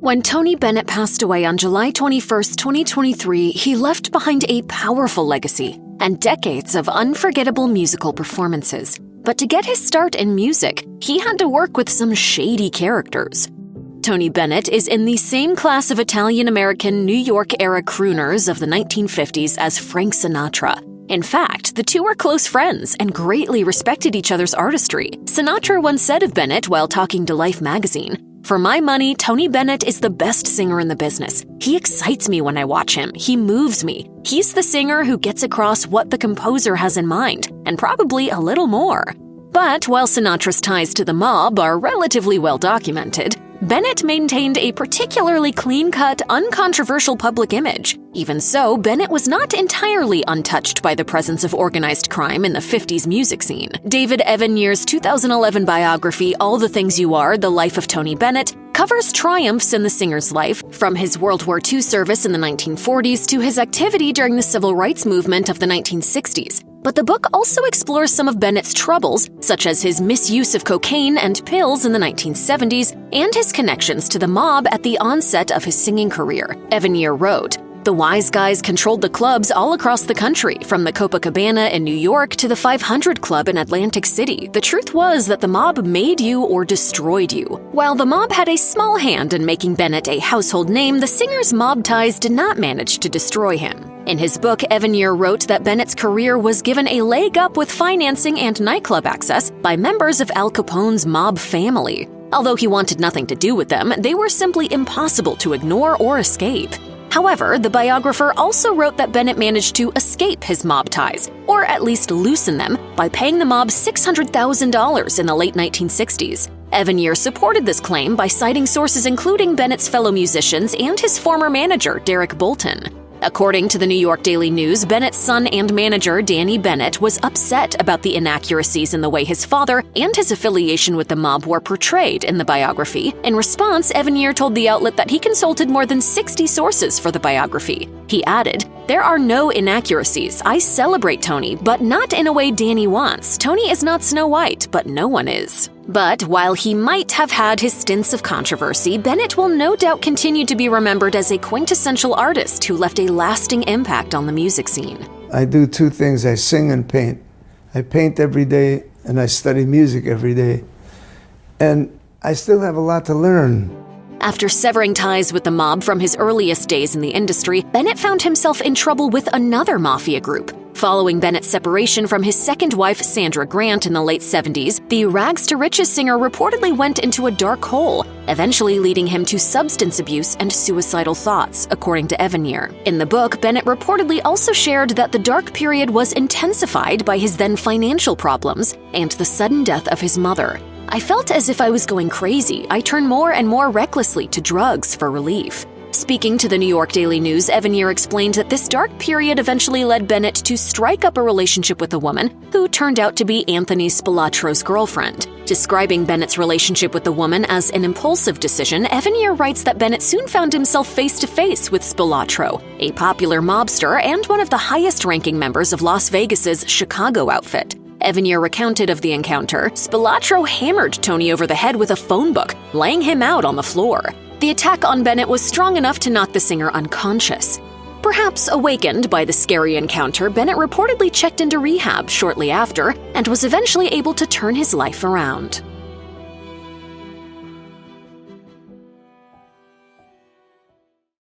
When Tony Bennett passed away on July 21, 2023, he left behind a powerful legacy and decades of unforgettable musical performances. But to get his start in music, he had to work with some shady characters. Tony Bennett is in the same class of Italian-American New York-era crooners of the 1950s as Frank Sinatra. In fact, the two were close friends and greatly respected each other's artistry. Sinatra once said of Bennett while talking to Life magazine, "For my money, Tony Bennett is the best singer in the business. He excites me when I watch him. He moves me. He's the singer who gets across what the composer has in mind, and probably a little more." But while Sinatra's ties to the mob are relatively well documented, Bennett maintained a particularly clean-cut, uncontroversial public image. Even so, Bennett was not entirely untouched by the presence of organized crime in the 50s music scene. David Evan Year's 2011 biography, All the Things You Are, The Life of Tony Bennett, covers triumphs in the singer's life, from his World War II service in the 1940s to his activity during the civil rights movement of the 1960s. But the book also explores some of Bennett's troubles, such as his misuse of cocaine and pills in the 1970s, and his connections to the mob at the onset of his singing career. Evan Year wrote, "The wise guys controlled the clubs all across the country, from the Copacabana in New York to the 500 Club in Atlantic City. The truth was that the mob made you or destroyed you." While the mob had a small hand in making Bennett a household name, the singer's mob ties did not manage to destroy him. In his book, Evan Year wrote that Bennett's career was given a leg up with financing and nightclub access by members of Al Capone's mob family. Although he wanted nothing to do with them, they were simply impossible to ignore or escape. However, the biographer also wrote that Bennett managed to escape his mob ties, or at least loosen them, by paying the mob $600,000 in the late 1960s. Evan Year supported this claim by citing sources including Bennett's fellow musicians and his former manager, Derek Bolton. According to the New York Daily News, Bennett's son and manager, Danny Bennett, was upset about the inaccuracies in the way his father and his affiliation with the mob were portrayed in the biography. In response, Evan Year told the outlet that he consulted more than 60 sources for the biography. He added, "There are no inaccuracies. I celebrate Tony, but not in a way Danny wants. Tony is not Snow White, but no one is." But while he might have had his stints of controversy, Bennett will no doubt continue to be remembered as a quintessential artist who left a lasting impact on the music scene. I do two things. I sing and paint. I paint every day, and I study music every day. And I still have a lot to learn. After severing ties with the mob from his earliest days in the industry, Bennett found himself in trouble with another mafia group. Following Bennett's separation from his second wife, Sandra Grant, in the late 70s, the rags-to-riches singer reportedly went into a dark hole, eventually leading him to substance abuse and suicidal thoughts, according to Evan Year. In the book, Bennett reportedly also shared that the dark period was intensified by his then financial problems and the sudden death of his mother. "I felt as if I was going crazy. I turned more and more recklessly to drugs for relief." Speaking to the New York Daily News, Evan Year explained that this dark period eventually led Bennett to strike up a relationship with a woman who turned out to be Anthony Spilatro's girlfriend. Describing Bennett's relationship with the woman as an impulsive decision, Evan Year writes that Bennett soon found himself face-to-face with Spilatro, a popular mobster and one of the highest-ranking members of Las Vegas's Chicago outfit. Evan Year recounted of the encounter, Spilatro hammered Tony over the head with a phone book, laying him out on the floor. The attack on Bennett was strong enough to knock the singer unconscious. Perhaps awakened by the scary encounter, Bennett reportedly checked into rehab shortly after and was eventually able to turn his life around.